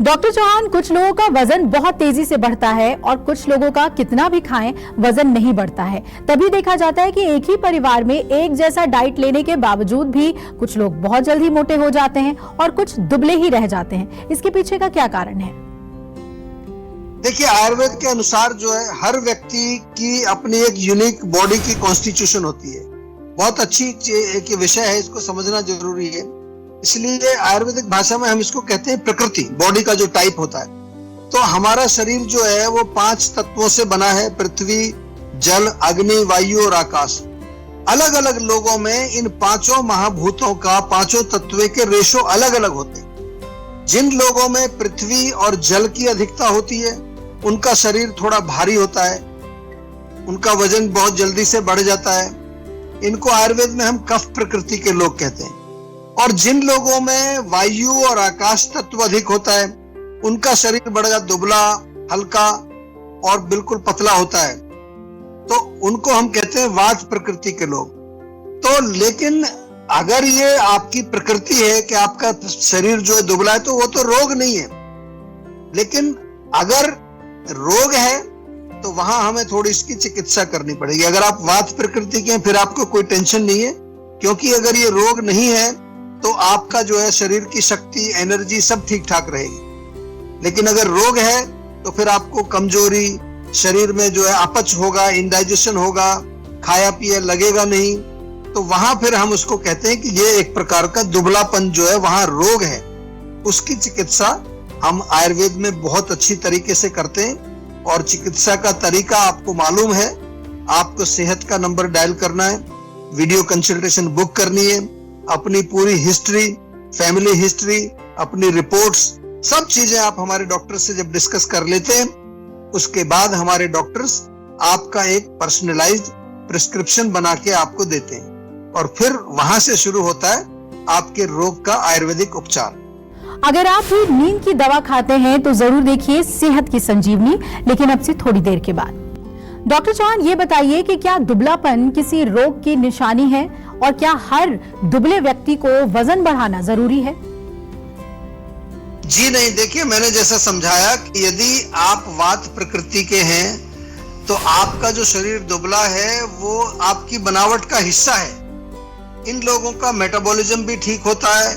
Doctor Chauhan, कुछ लोगों का वजन बहुत तेजी से बढ़ता है और कुछ लोगों का कितना भी खाएं वजन नहीं बढ़ता है। तभी देखा जाता है कि एक ही परिवार में एक जैसा डाइट लेने के बावजूद भी कुछ लोग बहुत जल्दी मोटे हो जाते हैं और कुछ दुबले ही रह जाते हैं। इसके पीछे का क्या कारण है? देखिए, आयुर्वेद के अनुसार जो है हर व्यक्ति की अपनी एक यूनिक बॉडी की कॉन्स्टिट्यूशन होती है। बहुत अच्छी एक विषय है, इसको समझना जरूरी है। इसलिए आयुर्वेदिक भाषा में हम इसको कहते हैं प्रकृति, बॉडी का जो टाइप होता है। तो हमारा शरीर जो है वो 5 तत्वों से बना है, पृथ्वी, जल, अग्नि, वायु और आकाश। अलग अलग लोगों में इन 5 महाभूतों का, 5 तत्वों के रेशो अलग अलग होते हैं। जिन लोगों में पृथ्वी और जल की अधिकता होती है उनका शरीर थोड़ा भारी होता है, उनका वजन बहुत जल्दी से बढ़ जाता है। इनको आयुर्वेद में हम कफ प्रकृति के लोग कहते हैं। और जिन लोगों में वायु और आकाश तत्व अधिक होता है उनका शरीर बड़ा दुबला, हल्का और बिल्कुल पतला होता है, तो उनको हम कहते हैं वात प्रकृति के लोग। तो लेकिन अगर ये आपकी प्रकृति है कि आपका शरीर जो है दुबला है, तो वो तो रोग नहीं है। लेकिन अगर रोग है तो वहां हमें थोड़ी इसकी चिकित्सा करनी पड़ेगी। अगर आप वात प्रकृति के हैं फिर आपको कोई टेंशन नहीं है, क्योंकि अगर ये रोग नहीं है तो आपका जो है शरीर की शक्ति, एनर्जी सब ठीक ठाक रहेगी। लेकिन अगर रोग है तो फिर आपको कमजोरी, शरीर में जो है अपच होगा, इंडाइजेशन होगा, खाया पिया लगेगा नहीं, तो वहां फिर हम उसको कहते हैं कि ये एक प्रकार का दुबलापन जो है वहां रोग है। उसकी चिकित्सा हम आयुर्वेद में बहुत अच्छी तरीके से करते हैं। और चिकित्सा का तरीका आपको मालूम है। आपको सेहत का नंबर डायल करना है, वीडियो कंसल्टेशन बुक करनी है, अपनी पूरी हिस्ट्री, फैमिली हिस्ट्री, अपनी रिपोर्ट्स, सब चीजें आप हमारे डॉक्टर से जब डिस्कस कर लेते हैं, उसके बाद हमारे डॉक्टर्स आपका एक पर्सनलाइज्ड प्रिस्क्रिप्शन बना के आपको देते हैं और फिर वहां से शुरू होता है आपके रोग का आयुर्वेदिक उपचार। अगर आप भी नींद की दवा खाते हैं तो जरूर देखिए सेहत की संजीवनी, लेकिन अब से थोड़ी देर के बाद। डॉक्टर चौहान, ये बताइए कि क्या दुबलापन किसी रोग की निशानी है और क्या हर दुबले व्यक्ति को वजन बढ़ाना जरूरी है? जी नहीं, देखिए मैंने जैसा समझाया कि यदि आप वात प्रकृति के हैं तो आपका जो शरीर दुबला है वो आपकी बनावट का हिस्सा है। इन लोगों का मेटाबॉलिज्म भी ठीक होता है।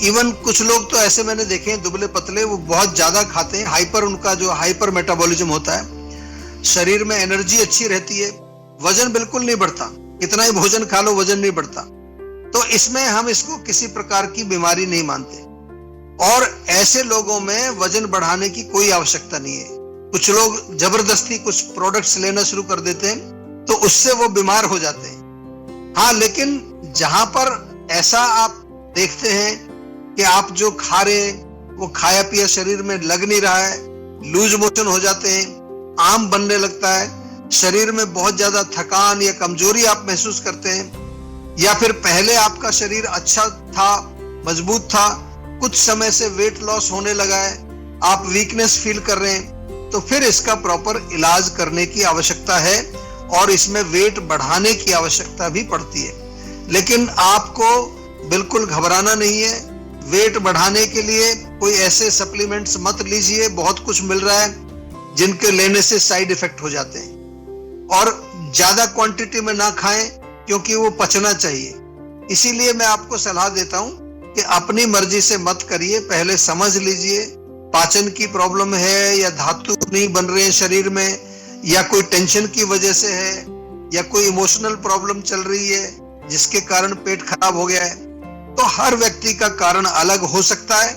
इवन कुछ लोग तो ऐसे मैंने देखे हैं दुबले पतले, वो बहुत ज्यादा खाते हैं, उनका जो हाइपर मेटाबॉलिज्म होता है। शरीर में एनर्जी अच्छी रहती है, वजन बिल्कुल नहीं बढ़ता, कितना ही भोजन खा लो वजन नहीं बढ़ता। तो इसमें हम इसको किसी प्रकार की बीमारी नहीं मानते और ऐसे लोगों में वजन बढ़ाने की कोई आवश्यकता नहीं है। कुछ लोग जबरदस्ती कुछ प्रोडक्ट्स लेना शुरू कर देते हैं तो उससे वो बीमार हो जाते हैं। हाँ, लेकिन जहां पर ऐसा आप देखते हैं कि आप जो खा रहे हैं वो खाया पिया शरीर में लग नहीं रहा है, लूज मोशन हो जाते हैं, आम बनने लगता है, शरीर में बहुत ज्यादा थकान या कमजोरी आप महसूस करते हैं, या फिर पहले आपका शरीर अच्छा था, मजबूत था, कुछ समय से वेट लॉस होने लगा है, आप वीकनेस फील कर रहे हैं, तो फिर इसका प्रॉपर इलाज करने की आवश्यकता है और इसमें वेट बढ़ाने की आवश्यकता भी पड़ती है। लेकिन आपको बिल्कुल घबराना नहीं है। वेट बढ़ाने के लिए कोई ऐसे सप्लीमेंट्स मत लीजिए, बहुत कुछ मिल रहा है जिनके लेने से साइड इफेक्ट हो जाते हैं। और ज्यादा क्वांटिटी में ना खाएं क्योंकि वो पचना चाहिए। इसीलिए मैं आपको सलाह देता हूं कि अपनी मर्जी से मत करिए, पहले समझ लीजिए पाचन की प्रॉब्लम है या धातु नहीं बन रहे हैं शरीर में, या कोई टेंशन की वजह से है, या कोई इमोशनल प्रॉब्लम चल रही है जिसके कारण पेट खराब हो गया है। तो हर व्यक्ति का कारण अलग हो सकता है।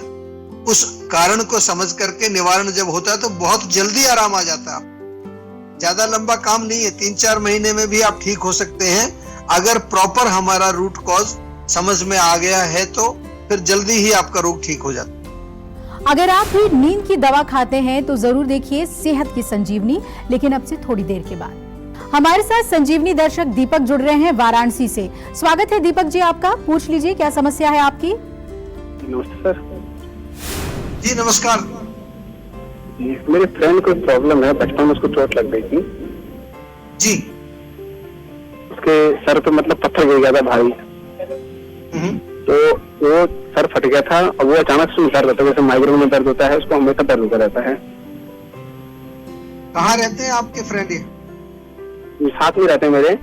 उस कारण को समझ करके निवारण जब होता है तो बहुत जल्दी आराम आ जाता है। ज्यादा लंबा काम नहीं है, 3-4 महीने में भी आप ठीक हो सकते हैं। अगर प्रॉपर हमारा रूट कॉज समझ में आ गया है तो फिर जल्दी ही आपका रोग ठीक हो जाता है। अगर आप भी नींद की दवा खाते हैं तो जरूर देखिए सेहत की संजीवनी, लेकिन अब से थोड़ी देर के बाद। हमारे साथ संजीवनी दर्शक दीपक जुड़ रहे हैं वाराणसी से। स्वागत है दीपक जी आपका, पूछ लीजिए क्या समस्या है आपकी? नमस्ते सर। जी नमस्कार। मेरे फ्रेंड को प्रॉब्लम है, बचपन में उसको चोट लग गई थी जी। उसके सर पे मतलब पत्थर गिर गया था भारी। तो वो सर फट गया था और वो अचानक से दर्द होता है, जैसे माइग्रेन में दर्द होता है उसको हमेशा दर्द होता रहता है। कहाँ रहते हैं आपके फ्रेंड? ये साथ में रहते हैं मेरे।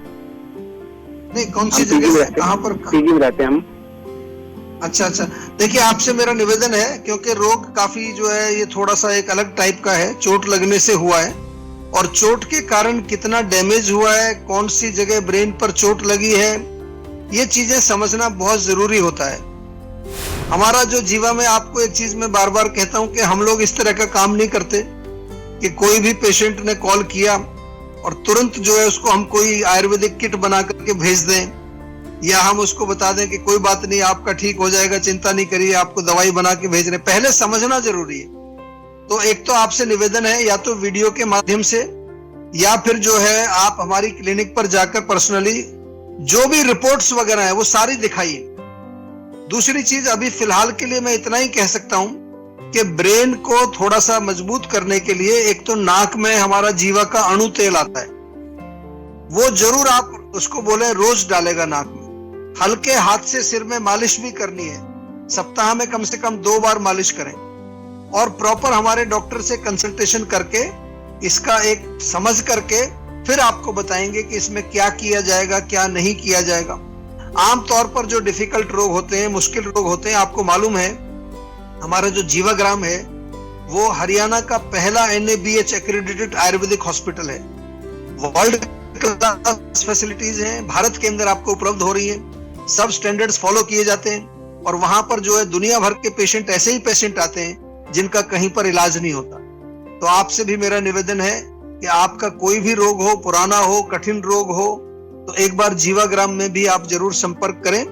नहीं, कौन सी हम पीजी जगह में से, रहते कहाँ हैं, पर? पीजी में रहते हैं हम। अच्छा अच्छा, देखिए आपसे मेरा निवेदन है, क्योंकि रोग काफी जो है ये थोड़ा सा एक अलग टाइप का है, चोट लगने से हुआ है, और चोट के कारण कितना डैमेज हुआ है, कौन सी जगह ब्रेन पर चोट लगी है, ये चीजें समझना बहुत जरूरी होता है। हमारा जो जीवा में, आपको एक चीज मैं बार बार कहता हूं कि हम लोग इस तरह का काम नहीं करते कि कोई भी पेशेंट ने कॉल किया और तुरंत जो है उसको हम कोई आयुर्वेदिक किट बना करके भेज दें, या हम उसको बता दें कि कोई बात नहीं, आपका ठीक हो जाएगा, चिंता नहीं करिए, आपको दवाई बना के भेज रहे। पहले समझना जरूरी है। तो एक तो आपसे निवेदन है, या तो वीडियो के माध्यम से, या फिर जो है आप हमारी क्लिनिक पर जाकर पर्सनली जो भी रिपोर्ट्स वगैरह है वो सारी दिखाइए। दूसरी चीज, अभी फिलहाल के लिए मैं इतना ही कह सकता हूं कि ब्रेन को थोड़ा सा मजबूत करने के लिए एक तो नाक में हमारा जीवा का अणु तेल आता है, वो जरूर आप उसको बोले रोज डालेगा नाक में। हल्के हाथ से सिर में मालिश भी करनी है, सप्ताह में कम से कम 2 बार मालिश करें, और प्रॉपर हमारे डॉक्टर से कंसल्टेशन करके इसका एक समझ करके फिर आपको बताएंगे कि इसमें क्या किया जाएगा, क्या नहीं किया जाएगा। आमतौर पर जो डिफिकल्ट रोग होते हैं, मुश्किल रोग होते हैं, आपको मालूम है हमारा जो जीवाग्राम है वो हरियाणा का पहला NABH एक्रेडिटेड आयुर्वेदिक हॉस्पिटल है। वर्ल्ड क्लास फैसिलिटीज हैं, भारत के अंदर आपको उपलब्ध हो रही है, सब स्टैंडर्ड्स फॉलो किए जाते हैं, और वहां पर जो है दुनिया भर के पेशेंट, ऐसे ही पेशेंट आते हैं जिनका कहीं पर इलाज नहीं होता। तो आपसे भी मेरा निवेदन है कि आपका कोई भी रोग हो, पुराना हो, कठिन रोग हो, तो एक बार जीवाग्राम में भी आप जरूर संपर्क करें,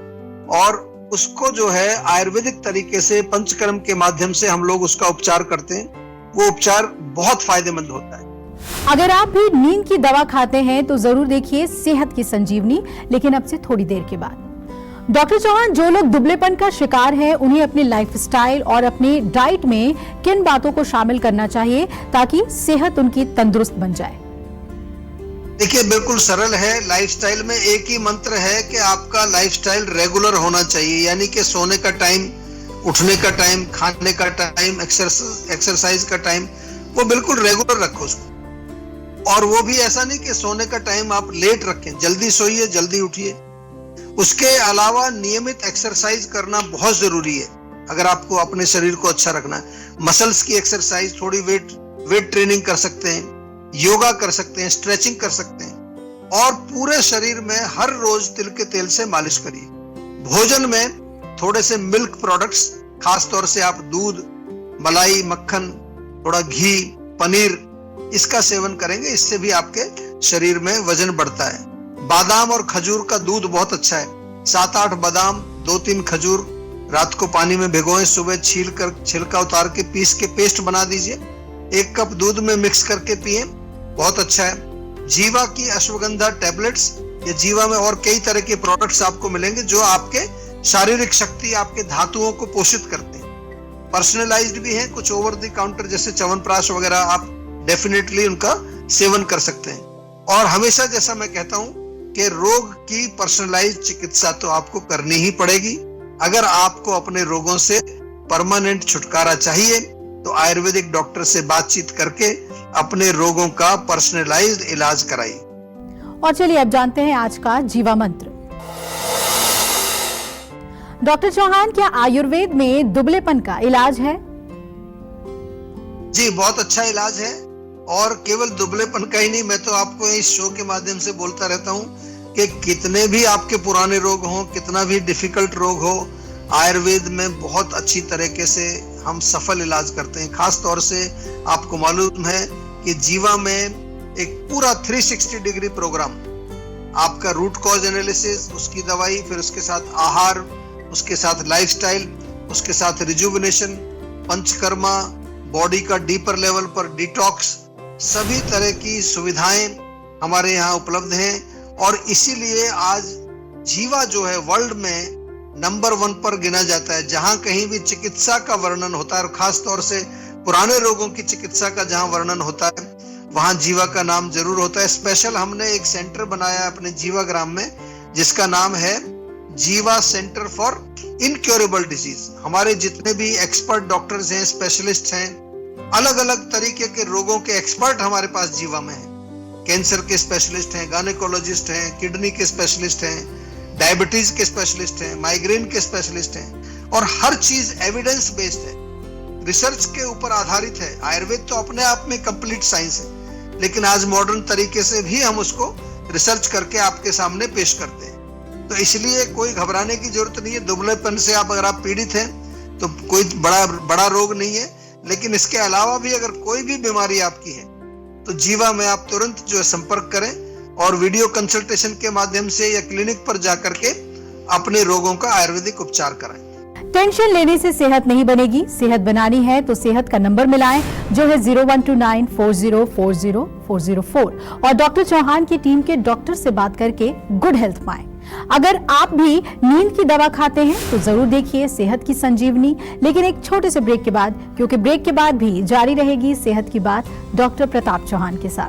और उसको जो है आयुर्वेदिक तरीके से पंचकर्म के माध्यम से हम लोग उसका उपचार करते हैं। वो उपचार बहुत फायदेमंद होता है। अगर आप भी नींद की दवा खाते हैं तो जरूर देखिए सेहत की संजीवनी, लेकिन अब से थोड़ी देर के बाद। डॉक्टर चौहान, जो लोग दुबलेपन का शिकार हैं उन्हें अपनी लाइफस्टाइल और अपनी डाइट में किन बातों को शामिल करना चाहिए ताकि सेहत उनकी तंदुरुस्त बन जाए? देखिए, बिल्कुल सरल है। लाइफस्टाइल में एक ही मंत्र है कि आपका लाइफस्टाइल रेगुलर होना चाहिए, यानी कि सोने का टाइम, उठने का टाइम, खाने का टाइम, एक्सरसाइज का टाइम, वो बिल्कुल रेगुलर रखो उसको। और वो भी ऐसा नहीं कि सोने का टाइम आप लेट रखें, जल्दी सोइए, जल्दी उठिए। उसके अलावा नियमित एक्सरसाइज करना बहुत जरूरी है अगर आपको अपने शरीर को अच्छा रखना है। मसल्स की एक्सरसाइज, थोड़ी वेट ट्रेनिंग कर सकते हैं, योगा कर सकते हैं, स्ट्रेचिंग कर सकते हैं, और पूरे शरीर में हर रोज तिल के तेल से मालिश करिए। भोजन में थोड़े से मिल्क प्रोडक्ट्स, खास तौर से आप दूध, मलाई, मक्खन, थोड़ा घी, पनीर, इसका सेवन करेंगे, इससे भी आपके शरीर में वजन बढ़ता है। बादाम और खजूर का दूध बहुत अच्छा है। 7-8 बादाम, 2-3 खजूर रात को पानी में भिगोएं, सुबह छील कर छिलका उतार के पीस के पेस्ट बना दीजिए, 1 कप दूध में मिक्स करके पिए, बहुत अच्छा है। जीवा की अश्वगंधा टैबलेट्स, या जीवा में और कई तरह के प्रोडक्ट्स आपको मिलेंगे जो आपके शारीरिक शक्ति, आपके धातुओं को पोषित करते हैं। पर्सनलाइज्ड भी हैं, कुछ ओवर द काउंटर जैसे च्यवनप्राश वगैरह आप डेफिनेटली उनका सेवन कर सकते हैं। और हमेशा जैसा मैं कहता हूं कि रोग की पर्सनलाइज्ड चिकित्सा तो आपको करनी ही पड़ेगी। अगर आपको अपने रोगों से परमानेंट छुटकारा चाहिए तो आयुर्वेदिक डॉक्टर से बातचीत करके अपने रोगों का पर्सनलाइज्ड इलाज कराइए। और चलिए अब जानते हैं आज का जीवा मंत्र। डॉक्टर चौहान, क्या आयुर्वेद में दुबलेपन का इलाज है? जी, बहुत अच्छा इलाज है, और केवल दुबलेपन का ही नहीं, मैं तो आपको इस शो के माध्यम से बोलता रहता हूं कि कितने भी आपके पुराने रोग हों, कितना भी डिफिकल्ट रोग हो, आयुर्वेद में बहुत अच्छी तरीके से हम सफल इलाज करते हैं। खास तौर से आपको मालूम है कि जीवा में एक पूरा 360 डिग्री प्रोग्राम, आपका रूट कॉज एनालिसिस, उसकी दवाई, फिर उसके साथ आहार, उसके साथ लाइफस्टाइल, उसके साथ रिजुविनेशन, पंचकर्मा, बॉडी का डीपर लेवल पर डिटॉक्स, सभी तरह की सुविधाएं हमारे यहाँ उपलब्ध हैं। और इसीलिए आज जीवा जो है वर्ल्ड में नंबर 1 पर गिना जाता है। जहां कहीं भी चिकित्सा का वर्णन होता है, और खास तौर से पुराने रोगों की चिकित्सा का जहां वर्णन होता है, वहां जीवा का नाम जरूर होता है। स्पेशल हमने एक सेंटर बनाया अपने जीवाग्राम में, जिसका नाम है जीवा सेंटर फॉर इनक्योरेबल डिजीज। हमारे जितने भी एक्सपर्ट डॉक्टर्स हैं, स्पेशलिस्ट हैं, अलग अलग तरीके के रोगों के एक्सपर्ट हमारे पास जीवा में हैं। कैंसर के स्पेशलिस्ट हैं, गायनेकोलॉजिस्ट हैं, किडनी के स्पेशलिस्ट हैं, डायबिटीज के स्पेशलिस्ट हैं, माइग्रेन के स्पेशलिस्ट हैं, और हर चीज एविडेंस बेस्ड है, रिसर्च के ऊपर आधारित है। आयुर्वेद तो अपने आप में कंप्लीट साइंस है, लेकिन आज मॉडर्न तरीके से भी हम उसको रिसर्च करके आपके सामने पेश करते हैं। तो इसलिए कोई घबराने की जरूरत नहीं है। दुबलेपन से अगर आप पीड़ित हैं तो कोई बड़ा रोग नहीं है, लेकिन इसके अलावा भी अगर कोई भी बीमारी आपकी है तो जीवा में आप तुरंत जो है संपर्क करें और वीडियो कंसल्टेशन के माध्यम से या क्लिनिक पर जाकर के अपने रोगों का आयुर्वेदिक उपचार कराएं। टेंशन लेने से सेहत नहीं बनेगी, सेहत बनानी है तो सेहत का नंबर मिलाएं जो है 0129404004 और डॉक्टर चौहान की टीम के डॉक्टर से बात करके गुड हेल्थ पाएं। अगर आप भी नींद की दवा खाते हैं तो जरूर देखिए सेहत की संजीवनी। लेकिन एक छोटे से ब्रेक के बाद, क्योंकि ब्रेक के बाद भी जारी रहेगी सेहत की बात डॉक्टर प्रताप चौहान के साथ।